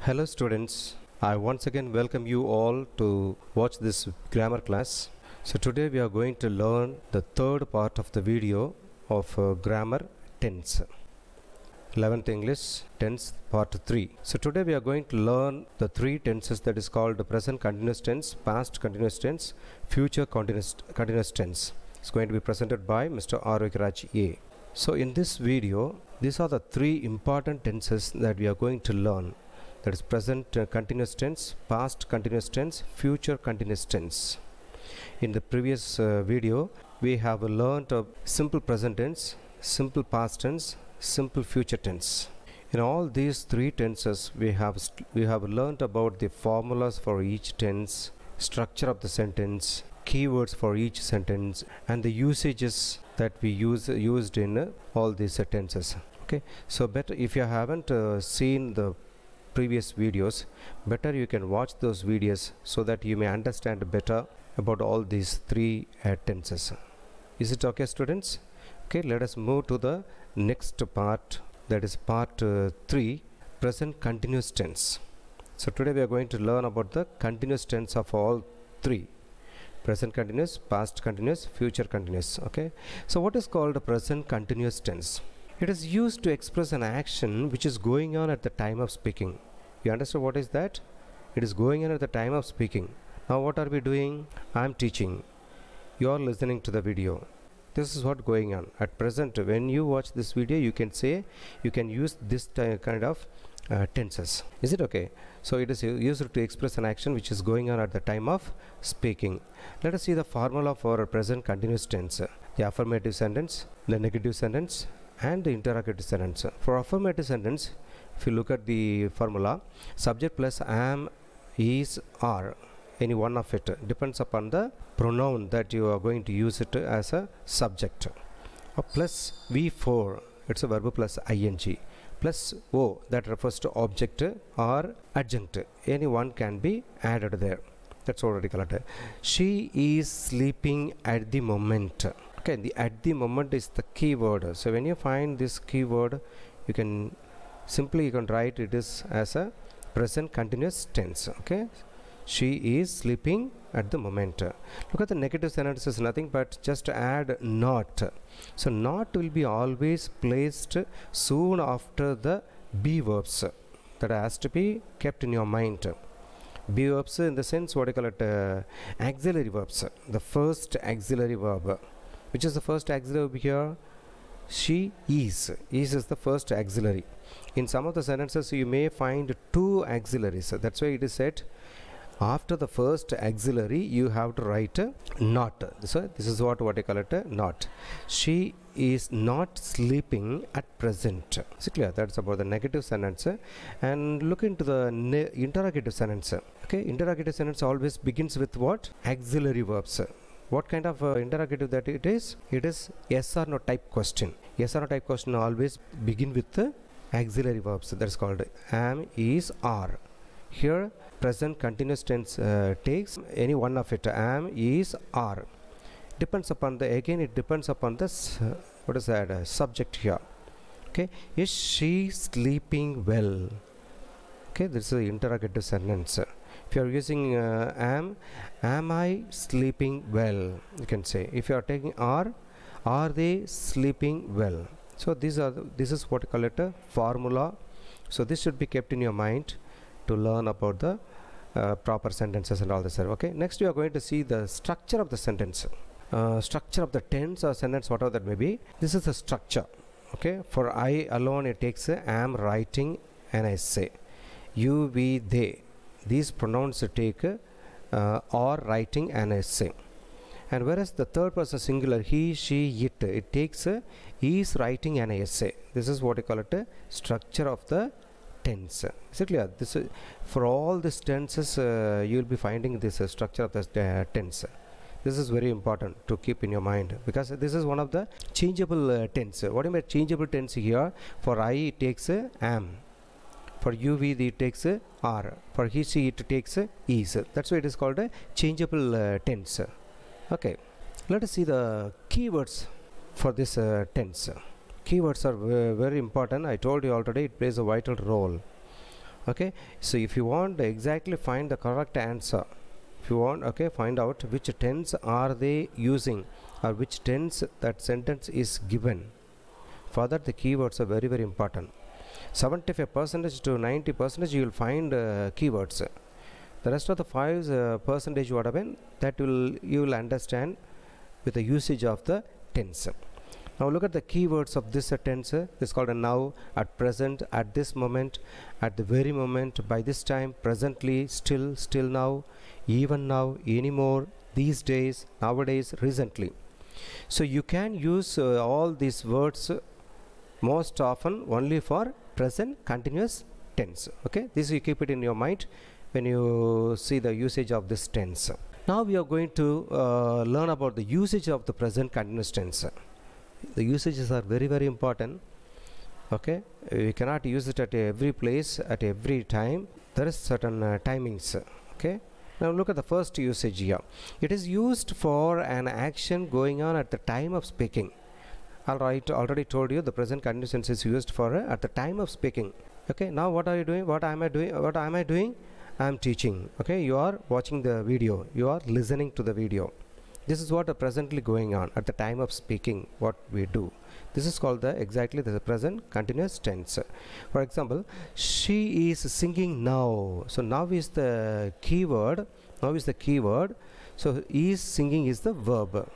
Hello students, I once again welcome you all to watch this grammar class. So today we are going to learn the third part of the video of grammar tense. 11th English tense part 3. So today we are going to learn the three tenses that is called the present continuous tense, past continuous tense, future continuous tense. It's going to be presented by Mr. Arvikraj A. So in this video, these are the three important tenses that we are going to learn. That is present continuous tense, past continuous tense, future continuous tense. In the previous video, we have learned a simple present tense, simple past tense, simple future tense. In all these three tenses, we have learned about the formulas for each tense, structure of the sentence, keywords for each sentence, and the usages that we used in all these tenses. Okay, so better if you haven't seen the previous videos, better you can watch those videos so that you may understand better about all these three tenses. Is it okay, students? Okay, let us move to the next part, that is part 3, present continuous tense. So today we are going to learn about the continuous tense of all three: present continuous, past continuous, future continuous. Okay, so what is called a present continuous tense? It is used to express an action which is going on at the time of speaking. You understand what is that? It is going on at the time of speaking. Now what are we doing? I am teaching. You are listening to the video. This is what going on at present. When you watch this video, you can say, you can use this kind of tenses. Is it okay? So it is used to express an action which is going on at the time of speaking. Let us see the formula for a present continuous tense: the affirmative sentence, the negative sentence, and the interrogative sentence. For affirmative sentence, if you look at the formula, subject plus am, is, are, any one of it depends upon the pronoun that you are going to use it as a subject. Plus V4, it's a verb plus ing, plus O, that refers to object or adjunct. Any one can be added there. That's already colored. She is sleeping at the moment. Okay, the at the moment is the keyword. So when you find this keyword, you can write it is as a present continuous tense. Okay, she is sleeping at the moment. Look at the negative sentence, is nothing but just add not. So not will be always placed soon after the be verbs. That has to be kept in your mind. Be verbs in the sense, what do you call it, auxiliary verbs. The first auxiliary verb. Which is the first auxiliary over here? She is. Is the first auxiliary. In some of the sentences you may find two auxiliaries. That's why it is said after the first auxiliary you have to write not. So this is what I call it, not. She is not sleeping at present. Is it clear? That's about the negative sentence. And look into the interrogative sentence. Okay, interrogative sentence always begins with what? Auxiliary verbs. What kind of interrogative that it is? It is yes or no type question. Yes or no type question always begin with the auxiliary verbs. That is called am, is, are. Here present continuous tense takes any one of it. Am, is, are. Depends upon the, again it depends upon this what is that, subject here. Okay, is she sleeping well? Okay, this is the interrogative sentence. If you are using am I sleeping well? You can say. If you are taking are they sleeping well? So this is what you call it a formula. So this should be kept in your mind to learn about the proper sentences and all this. Okay, next we are going to see the structure of the sentence, structure of the tense or sentence, whatever that may be. This is the structure. Okay, for I alone it takes am writing an essay. You, we, they, these pronouns take or writing an essay. And whereas the third person singular, he, she, it takes is writing an essay. This is what you call it a structure of the tense. Is it clear? This for all these tenses you will be finding this structure of the tense. This is very important to keep in your mind, because this is one of the changeable tense. What do you mean changeable tense here? For I it takes am. For you, we, it takes are. For he, she, it takes is. That's why it is called a changeable tense. Okay, let us see the keywords for this tense. Keywords are very important. I told you already, it plays a vital role. Okay, so if you want to exactly find the correct answer, if you want, okay, find out which tense are they using or which tense that sentence is given. For that, the keywords are very, very important. 75% to 90% you will find keywords. The rest of the 5% whatever, that you will understand with the usage of the tense. Now look at the keywords of this tense. This is called a now, at present, at this moment, at the very moment, by this time, presently, still, still now, even now, anymore, these days, nowadays, recently. So you can use all these words most often only for present continuous tense. Okay, this you keep it in your mind when you see the usage of this tense. Now we are going to learn about the usage of the present continuous tense. The usages are very, very important. Okay, we cannot use it at every place, at every time. There is certain timings. Okay, now look at the first usage here. It is used for an action going on at the time of speaking. Alright, already told you the present continuous tense is used for at the time of speaking. Okay, now what are you doing? What am I doing? What am I doing? I am teaching. Okay, you are watching the video, you are listening to the video. This is what are presently going on at the time of speaking, what we do. This is called exactly the present continuous tense. For example, she is singing now. So now is the keyword. Now is the keyword. So is singing is the verb.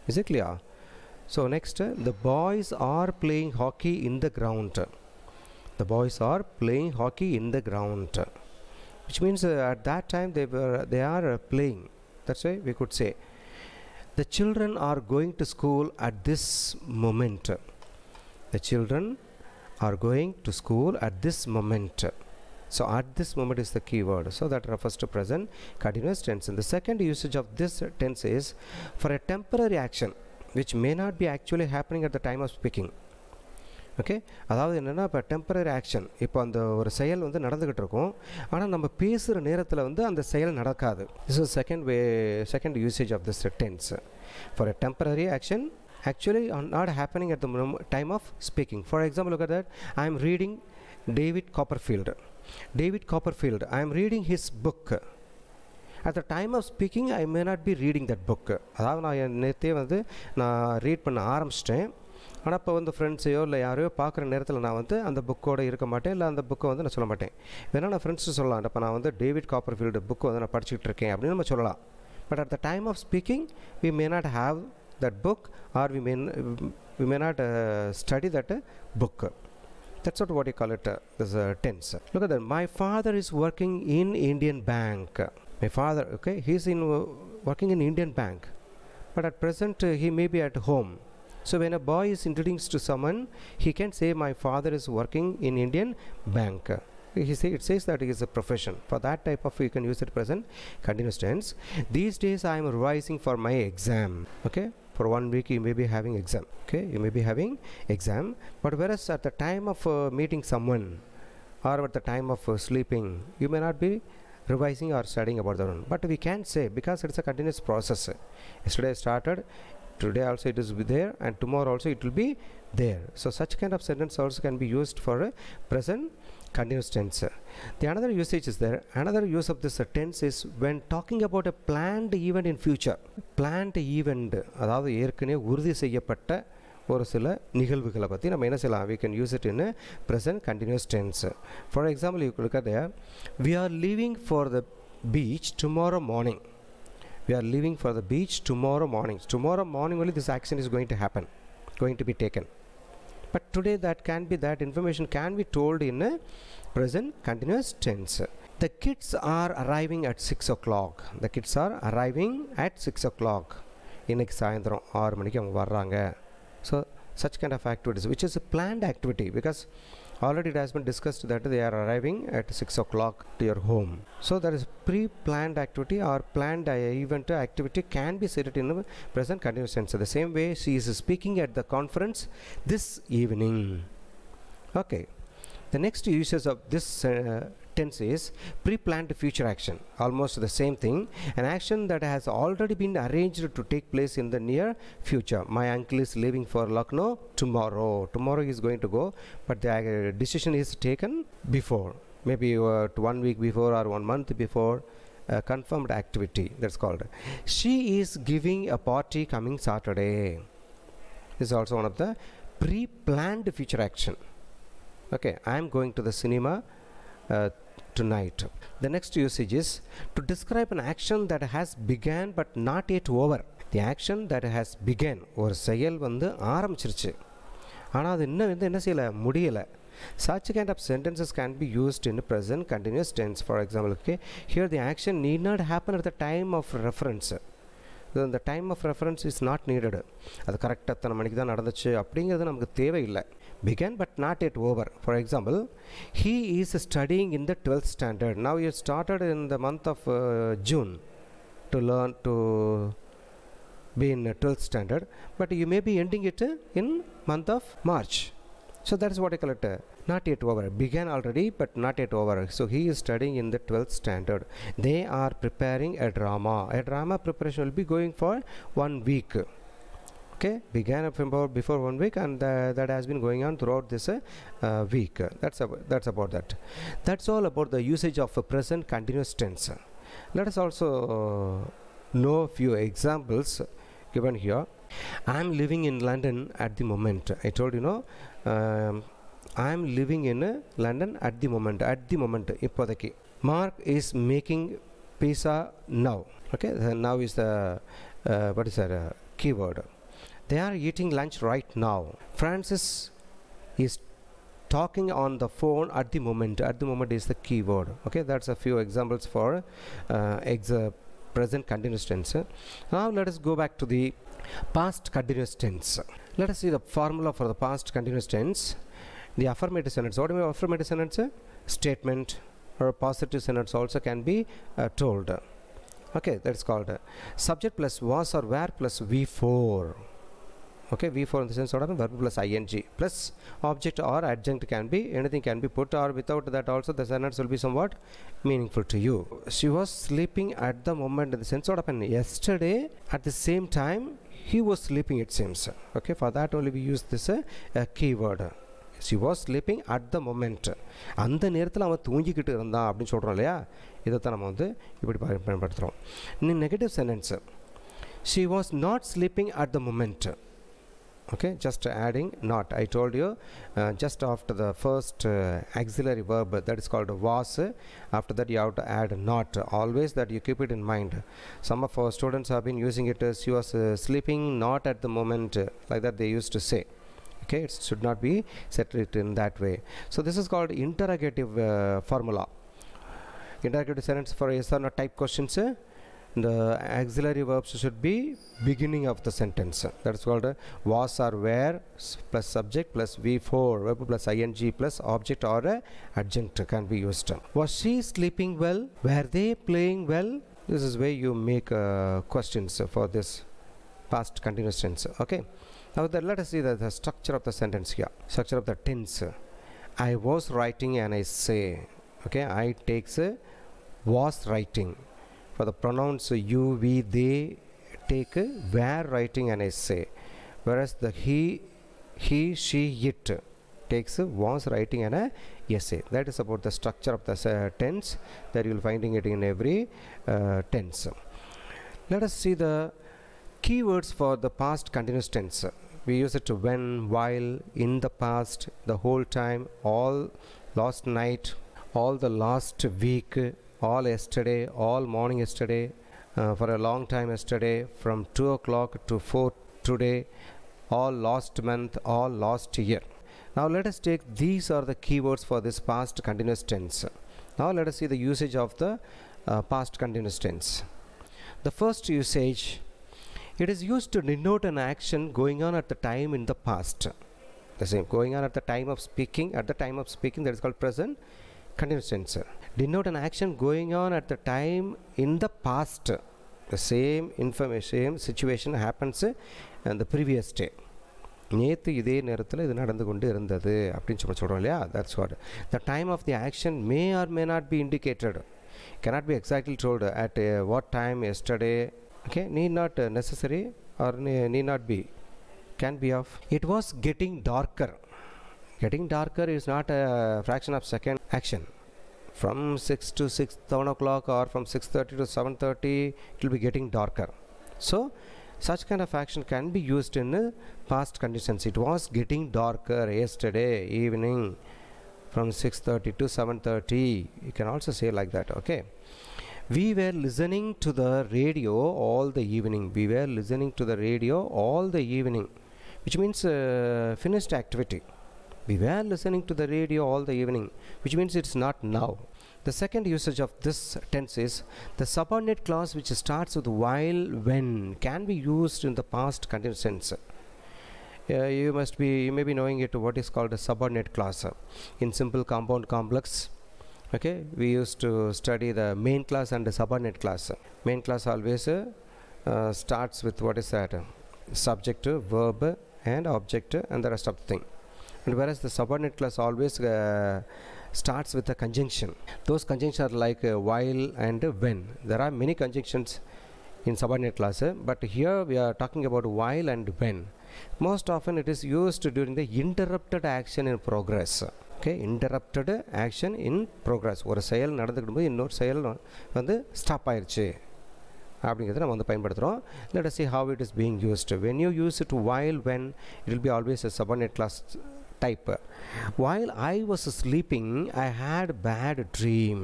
Is it clear? So next, the boys are playing hockey in the ground. The boys are playing hockey in the ground, which means at that time they are playing. That's why we could say the children are going to school at this moment. The children are going to school at this moment. So at this moment is the keyword. So that refers to present continuous tense. And the second usage of this tense is for a temporary action which may not be actually happening at the time of speaking. Okay, அதாவது என்னன்னா இப்போ temporary action, இப்போ அந்த ஒரு செயல் வந்து நடந்துக்கிட்டு இருக்கும், ஆனால் நம்ம பேசுகிற நேரத்தில் வந்து அந்த செயல் நடக்காது. This is second usage of this tense. For a temporary action actually not happening at the time of speaking. For example, look at that. I am reading David Copperfield. David Copperfield, I am reading his book. At the time of speaking, I may not be reading that book. அதாவது நான் நேற்றே வந்து நான் read பண்ண ஆரம்பிச்சிட்டேன், ஆனால் இப்போ வந்து ஃப்ரெண்ட்ஸையோ இல்லை யாரையோ பார்க்குற நேரத்தில் நான் வந்து அந்த புக்கோடு இருக்க மாட்டேன், இல்லை அந்த புக்கை வந்து நான் சொல்ல மாட்டேன். வேணால் நான் ஃப்ரெண்ட்ஸு சொல்லலாம், இப்போ நான் வந்து டேவிட் காப்பர்ஃபீல்டு புக்கு வந்து நான் படிச்சுக்கிட்டு இருக்கேன் அப்படின்னு நம்ம சொல்லலாம். But at the time of speaking we may not have that book or we may not study that book. That's what you call it, this tense. Look at that. My father is working in Indian Bank. My father, okay, he's working in Indian Bank, but at present he may be at home. So when a boy is introduced to someone, he can say my father is working in Indian Bank. It says that it is a profession. For that type of, you can use it present continuous tense. These days I am revising for my exam. Okay, for 1 week you may be having exam. Okay, you may be having exam, but whereas at the time of meeting someone or at the time of sleeping, you may not be revising or studying about that one. But we can say, because it's a continuous process. Yesterday I started, today also it is there, and tomorrow also it will be there. So such kind of sentence also can be used for a present continuous tense. The another usage is there. Another use of this tense is when talking about a planned event in future. Planned event, அதாவது ஏற்கனவே உறுதி செய்யப்பட்ட ஒரு சில நிகழ்வுகளை பற்றி நம்ம என்ன செய்யலாம், we can use it in a present continuous tense. For example, you look at there, we are leaving for the beach tomorrow morning. We are leaving for the beach tomorrow morning. Tomorrow morning only this action is going to happen, going to be taken. But today that information can be told in a present continuous tense. The kids are arriving at 6 o'clock. The kids are arriving at 6 o'clock. இன்னைக்கு சாயந்தரம் 6 மணிக்கு அவங்க வர்றாங்க. So such kind of activities, which is a planned activity, because already it has been discussed that they are arriving at 6 o'clock to your home. So there is pre-planned activity or planned event activity can be said in the present continuous tense. The same way she is speaking at the conference this evening. Okay, the next uses of this tense is pre-planned future action. Almost the same thing, an action that has already been arranged to take place in the near future. My uncle is leaving for Lucknow tomorrow. Tomorrow he is going to go, but the decision is taken before. maybe 1 week before or 1 month before, confirmed activity, that's called. She is giving a party coming Saturday. This is also one of the pre-planned future action. Okay, I am going to the cinema tonight. The next usage is to describe an action that has begun but not yet over. The action that has begun, ஒரு செயல் வந்து ஆரம்பிச்சிருச்சு ஆனால் அது இன்னும் வந்து என்ன செய்யலை, முடியலை. Such kind of sentences can be used in present continuous tense. For example, okay, here the action need not happen at the time of reference. The time of reference is not needed. அது கரெக்டாக அத்தனை மணிக்கு தான் நடந்துச்சு அப்படிங்கிறது நமக்கு தேவையில்லை. Began but not yet over. For example, he is studying in the 12th standard. Now you started in the month of June to learn to be in 12th standard, but you may be ending it in month of March. So that is what I call it, not yet over. Began already but not yet over. So he is studying in the 12th standard. They are preparing a drama. A drama preparation will be going for 1 week. Okay, began before 1 week, and that has been going on throughout this week. That's about that. That's all about the usage of present continuous tense. Let us also know a few examples given here. I am living in London at the moment. I told you, I am living in London at the moment. At the moment, ippodaki. Mark is making pizza now. Okay, now is the what is that keyword. They are eating lunch right now. Francis is talking on the phone at the moment. At the moment is the keyword. Okay, that's a few examples for present continuous tense. Now let us go back to the past continuous tense. Let us see the formula for the past continuous tense. The affirmative sentence. What do you mean affirmative sentence? Statement or positive sentence also can be told. Okay, that's called subject plus was or were plus V4. Okay, V4 in the sense of verb plus ing plus object or adjunct can be, anything can be put, or without that also the sentence will be somewhat meaningful to you. She was sleeping at the moment in the sense of yesterday at the same time he was sleeping, it seems. Okay, for that only we use this keyword. She was sleeping at the moment. அந்த நேரத்தில் அவன் தூங்கிக்கிட்டு இருந்தான் அப்படின்னு சொல்கிறோம் இல்லையா, இதைத்தான் நம்ம வந்து இப்படி பயன்படுத்துகிறோம். Negative sentence, she was not sleeping at the moment. Okay, just adding not. I told you just after the first auxiliary verb, that is called was, after that you have to add not. Always that you keep it in mind. Some of our students have been using it as she was sleeping not at the moment, like that they used to say. Okay, it should not be set it in that way. So this is called interrogative formula. Interrogative sentence for yes or no type questions, the auxiliary verbs should be beginning of the sentence. That is called was or were plus subject plus V4, verb plus ing plus object or adjunct can be used. Was she sleeping well? Were they playing well? This is where you make questions for this past continuous tense. Okay, now let us see the structure of the sentence here. Structure of the tense. I was writing an essay. Okay, I takes was writing. For the pronouns you, we, they take were writing an essay, whereas the he, she, it takes was writing an essay. That is about the structure of the tense that you will finding it in every tense. Let us see the keywords for the past continuous tense. We use it when, while, in the past, the whole time, all, last night, all the last week, all yesterday, all morning yesterday, for a long time yesterday, from 2 o'clock to 4 today, all last month, all last year. Now let us take these are the keywords for this past continuous tense. Now let us see the usage of the past continuous tense. The first usage, it is used to denote an action going on at the time in the past. The same, going on at the time of speaking, at the time of speaking, that is called present continuous tense. Denote an action going on at the time in the past. The same information, situation happens in the previous day. நேற்று இதே நேரத்தில் இது நடந்து கொண்டு இருந்தது அப்படின்னு சொல்கிறோம் இல்லையா, that's what. The time of the action may or may not be indicated. Cannot be exactly told at what time yesterday. Okay, need not necessary or need not be. Can be of. It was getting darker. Getting darker is not a fraction of second action. from 6 to 7 o'clock or from 6:30 to 7:30 it will be getting darker. So such kind of action can be used in past conditions. It was getting darker yesterday evening from 6:30 to 7:30. You can also say like that. Okay, we were listening to the radio all the evening. We were listening to the radio all the evening, which means finished activity. We were listening to the radio all the evening, which means it's not now. The second usage of this tense is the subordinate clause which starts with while, when can be used in the past continuous tense. You may be knowing it, what is called a subordinate clause in simple compound complex. Okay, we used to study the main class and the subordinate class. Main class always starts with what is that, subject, verb and object and the rest of the thing, and whereas the subordinate class always starts with a conjunction. Those conjunctions are like while and when. There are many conjunctions in subordinate class, but here we are talking about while and when. Most often it is used during the interrupted action in progress. Okay, interrupted action in progress. ஒரு செயல் நடந்துக்கிடும்போது இன்னொரு செயல் வந்து stop ஆயிடுச்சு அப்படிங்கிறத நம்ம வந்து பயன்படுத்துகிறோம். Let us see how it is being used. When you use it while, when, it will be always a subordinate class type. While I was sleeping, I had a bad dream.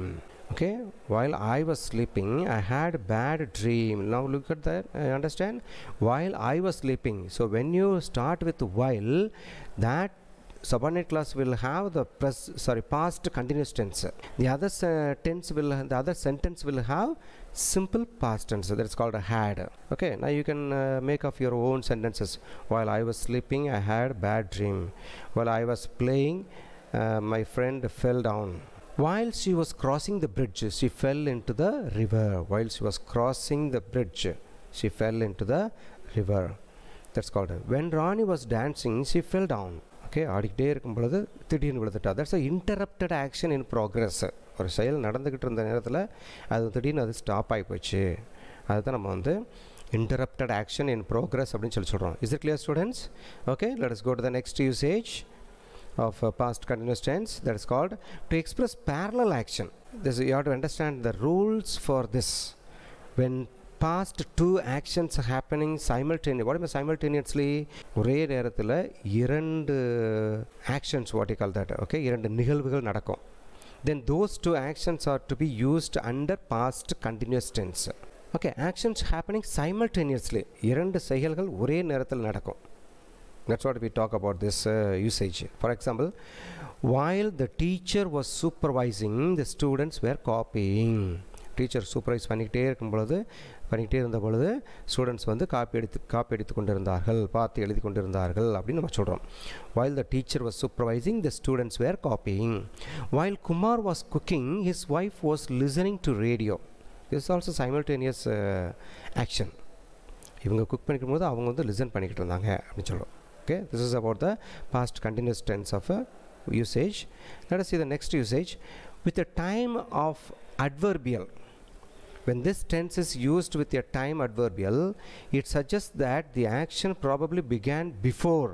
Okay, while I was sleeping, I had a bad dream. Now look at that. Understand? While I was sleeping. So when you start with while, that subordinate clause will have the past continuous tense. The other sentence will have simple past tense. That's called a had. Okay, now you can make up your own sentences. While I was sleeping, I had a bad dream. While I was playing, my friend fell down. While she was crossing the bridge, she fell into the river. While she was crossing the bridge, she fell into the river. That's called when Ronnie was dancing, she fell down. Okay, ஆடிக்கிட்டே இருக்கும் பொழுது திடீர்னு விழுந்துட்டா. That's a interrupted action in progress. ஒரு செயல் நடந்துக்கிட்டு இருந்த நேரத்தில் அது திடீர்னு அது ஸ்டாப் ஆகி போச்சு. அதுதான் நம்ம வந்து இன்டரப்டட் ஆக்ஷன் இன் ப்ரோக்ரஸ் அப்படின்னு சொல்கிறோம். Is it clear students? Okay, let us go to the next usage of past continuous tense, that is called to express parallel action. This you have to understand the rules for this. When past two actions are happening simultaneously, what is simultaneously? ஒரே நேரத்தில் இரண்டு actions, what you call that, okay, இரண்டு நிகழ்வுகள் நடக்கும். Then those two actions are to be used under past continuous tense. Okay, actions happening simultaneously, இரண்டு செயல்கள் ஒரே நேரத்தில் நடக்கும். That's what we talk about this usage. For example, while the teacher was supervising, the students were copying. Teacher supervise பண்ணிக்கிட்டே இருந்த பொழுது students வந்து copy எடுத்து கொண்டிருந்தார்கள், பார்த்து எழுதி கொண்டிருந்தார்கள் அப்படின்னு நம்ம சொல்கிறோம். While the teacher was supervising, the students were copying. While Kumar was cooking, his wife was listening to radio. This is also simultaneous action. இவங்க குக் பண்ணிக்கும் போது அவங்க வந்து லிசன் பண்ணிக்கிட்டு இருந்தாங்க அப்படின்னு சொல்கிறோம். Okay, this is about the past continuous tense of a usage. Let us see the next usage with a time of adverbial. When this tense is used with a time adverbial, it suggests that the action probably began before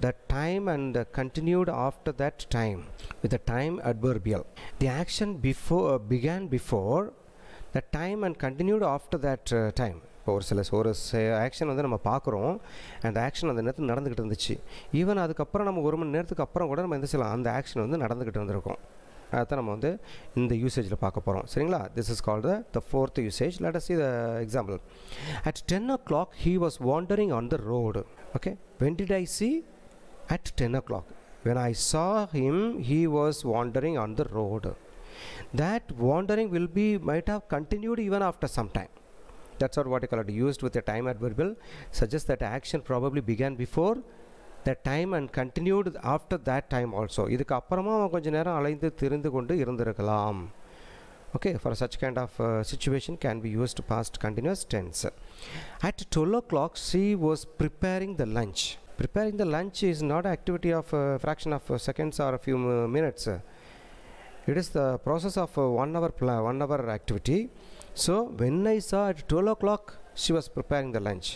that time and continued after that time. With a time adverbial, the action began before that time and continued after that time. ஒரு action வந்து நம்ம பார்க்குறோம், அந்த action அந்த நேரத்தில் நடந்துக்கிட்டு இருந்துச்சு. Even அதுக்கப்புறம் நம்ம ஒரு மணி நேரத்துக்கு அப்புறம் கூட நம்ம அந்த ஆக்ஷன் வந்து நடந்துக்கிட்டு இருந்திருக்கோம். அதுதான் நம்ம வந்து இந்த யூசேஜில் பார்க்க போகிறோம். சரிங்களா? This is called the fourth usage. Let us see the example. At 10 o'clock he was wandering on the road. Okay, when did I see? At 10 o'clock. When I saw him, he was wandering on the road. That wandering might have continued even after some time. That's what you call it, used with a time adverbial, suggests that action probably began before that time and continued after that time also. இதுக்கு அப்புறமா அவன் கொஞ்ச நேரம் அலைந்து திரிந்து கொண்டு இருந்திருக்கலாம். Okay, for such kind of situation can be used past continuous tense. At 12 o'clock she was preparing the lunch. Preparing the lunch is not an activity of a fraction of seconds or a few minutes. It is the process of 1 hour activity. So when I saw at 12 o'clock she was preparing the lunch,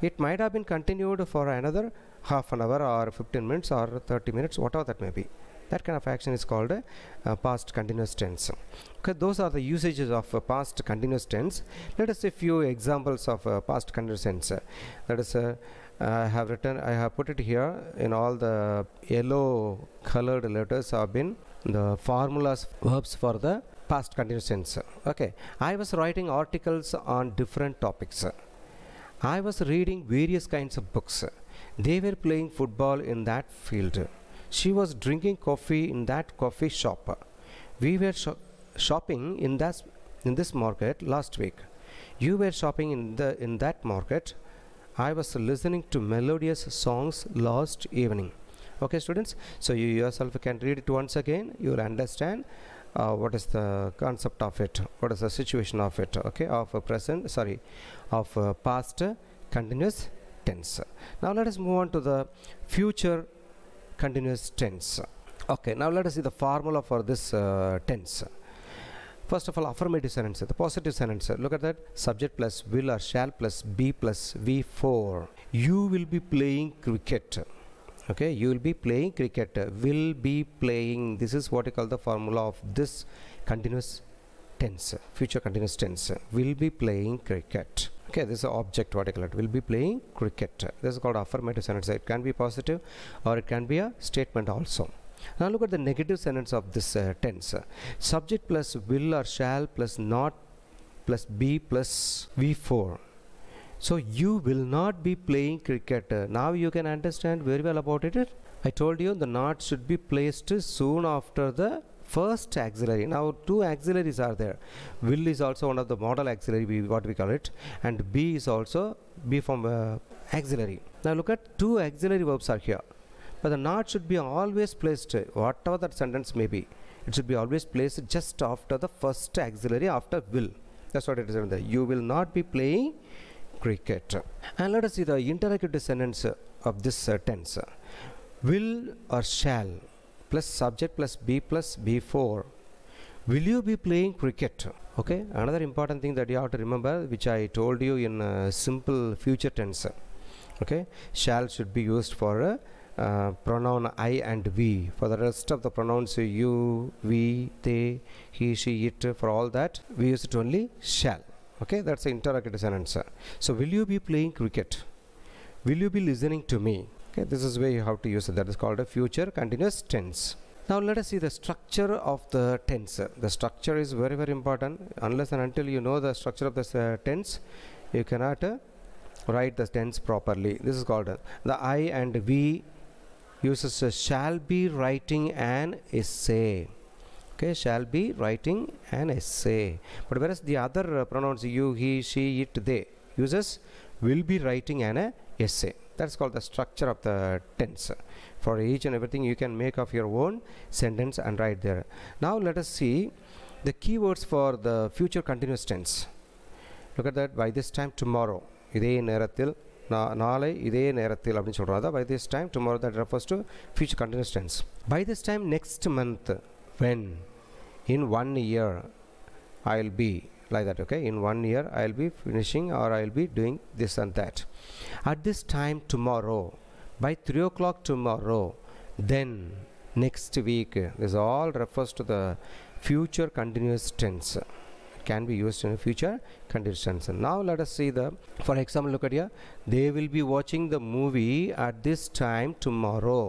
it might have been continued for another half an hour or 15 minutes or 30 minutes, whatever that may be. That kind of action is called past continuous tense. Okay, those are the usages of past continuous tense. Let us see a few examples of past continuous tense. That is, I have put it here in all the yellow colored letters have been the formulas, verbs for the past continuous tense. Okay, I was writing articles on different topics. I was reading various kinds of books. They were playing football in that field. She was drinking coffee in that coffee shop. We were shopping in this market last week. You were shopping in that market. I was listening to melodious songs last evening. Okay, students, so you yourself can read it once again. You will understand what is the concept of it, what is the situation of it, okay, of past continuous tense. Now let us move on to the future continuous tense. Okay, now let us see the formula for this tense. First of all, affirmative sentence, the positive sentence. Look at that. Subject plus will or shall plus be plus V4. You will be playing cricket. Okay, you will be playing cricket. Will be playing. This is what you call the formula of this continuous tense, future continuous tense. Will be playing cricket. Okay, this is an object, what you call it. Will be playing cricket. This is called affirmative sentence. It can be positive or it can be a statement also. Now look at the negative sentence of this tense. Subject plus will or shall plus not plus be plus V4. So you will not be playing cricket. Now you can understand very well about it. I told you the not should be placed soon after the first auxiliary. Now two auxiliaries are there. Will is also one of the modal auxiliary, what we call it, and be is also be from auxiliary. Now look at two auxiliary verbs are here. But the not should be always placed, whatever that sentence may be, it should be always placed just after the first auxiliary after will. That's what it is there. You will not be playing cricket. And let us see the interrogative sentence of this tense. Will or shall plus subject plus be plus B4. Will you be playing cricket? Okay, another important thing that you have to remember, which I told you in simple future tense. Okay, shall should be used for pronoun I and we. For the rest of the pronouns you, we, they, he, she, it, for all that we use it only shall. Okay, that's the interrogative sentence. So will you be playing cricket? Will you be listening to me? Okay, this is where you have to use it. That is called a future continuous tense. Now let us see the structure of the tense. The structure is very, very important. Unless and until you know the structure of this tense, you cannot write the tense properly. This is called the I and we uses shall be writing an essay. Okay, shall be writing an essay. But whereas the other pronouns you, he, she, it, they uses will be writing an essay. That's called the structure of the tense. For each and everything you can make of your own sentence and write there. Now let us see the keywords for the future continuous tense. Look at that. By this time tomorrow. இதே நேரத்தில் நாளை இதே நேரத்தில் அப்படின்னு சொல்றாங்க. By this time tomorrow, that refers to future continuous tense. By this time next month, when, in 1 year I'll be, like that. Okay, in 1 year I'll be finishing or I'll be doing this and that. At this time tomorrow, by 3 o'clock tomorrow, then, next week. This all refers to the future continuous tense. Can be used in a future continuous tense. Now let us see the, for example, look at here. They will be watching the movie at this time tomorrow.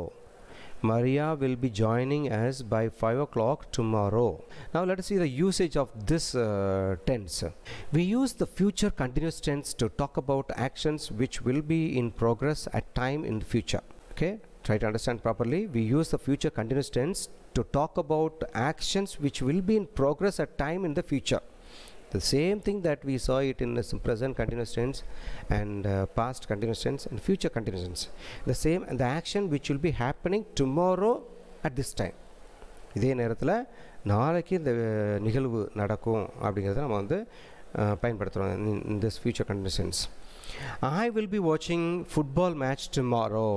Maria will be joining us by 5 o'clock tomorrow. Now let us see the usage of this tense. We use the future continuous tense to talk about actions which will be in progress at time in the future. Okay, try to understand properly. We use the future continuous tense to talk about actions which will be in progress at time in the future. The same thing that we saw it in the present continuous tense and past continuous tense and future continuous tense. The same, and the action which will be happening tomorrow at this time. இதே நேரத்தில் நாளைக்கு இந்த நிகழ்வு நடக்கும் அப்படிங்கிறத நம்ம வந்து பயன்படுத்துகிறோம் in this future continuous tense. I will be watching football match tomorrow.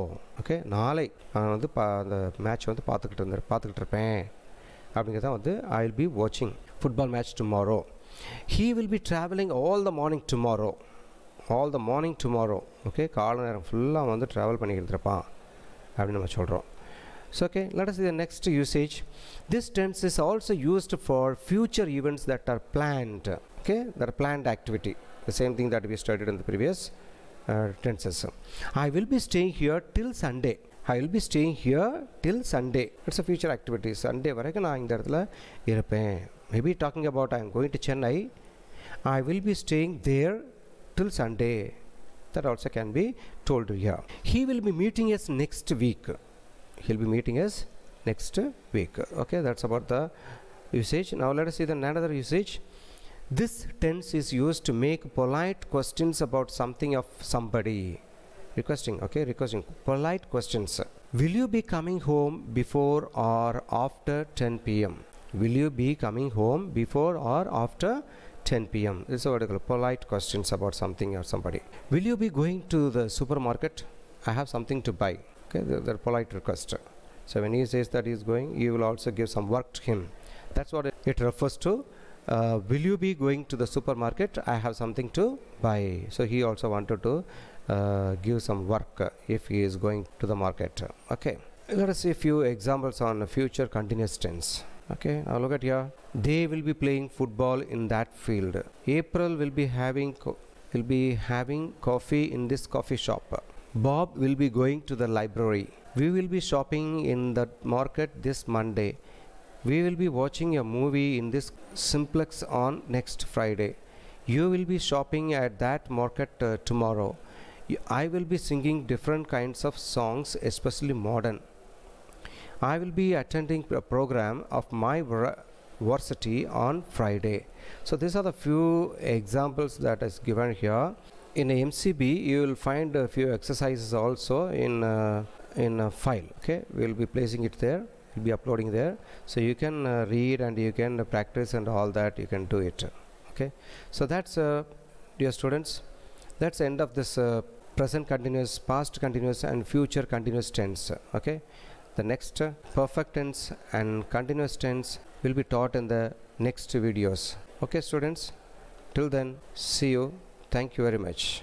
Okay, நாளை நான் வந்து அந்த மேட்ச் வந்து பார்த்துக்கிட்டு இருப்பேன் அப்படிங்கிறத வந்து I will be watching football match tomorrow. He will be traveling all the morning tomorrow. All the morning tomorrow. Okay, கால நேரம் ஃபுல்லாக வந்து ட்ராவல் பண்ணிக்கிட்டு இருப்பான் அப்படின்னு நம்ம சொல்கிறோம். So okay, let us see the next usage. This tense is also used for future events that are planned. Okay, that are planned activity. The same thing that we studied in the previous tenses. I will be staying here till Sunday. I will be staying here till Sunday. It's a future activity. Sunday varaikku na indha edathila irupen. Maybe talking about I am going to Chennai. I will be staying there till Sunday. That also can be told here. He will be meeting us next week. He'll be meeting us next week. Okay, that's about the usage. Now let us see another usage. This tense is used to make polite questions about something of somebody. Requesting, okay, requesting polite questions. Will you be coming home before or after 10 p.m.? Will you be coming home before or after 10 p.m.? This is what I call polite questions about something or somebody. Will you be going to the supermarket? I have something to buy. Okay, the polite request. So when he says that he is going, you will also give some work to him. That's what it refers to. Will you be going to the supermarket? I have something to buy. So he also wanted to give some work if he is going to the market. Okay, let us see a few examples on future continuous tense. Okay, now look at here. They will be playing football in that field. April will be having coffee in this coffee shop. Bob will be going to the library. We will be shopping in the market this Monday. We will be watching a movie in this simplex on next Friday. You will be shopping at that market tomorrow. I will be singing different kinds of songs, especially modern. I will be attending a program of my varsity on Friday. So these are the few examples that is given here. In MCB, you will find a few exercises also in a file. Okay, we will be placing it there. We'll be uploading there, so you can read and you can practice and all that. You can do it. Okay, so that's dear students, that's the end of this present continuous, past continuous and future continuous tense. Okay, the next perfect tense and continuous tense will be taught in the next videos. Okay students, till then, see you. Thank you very much.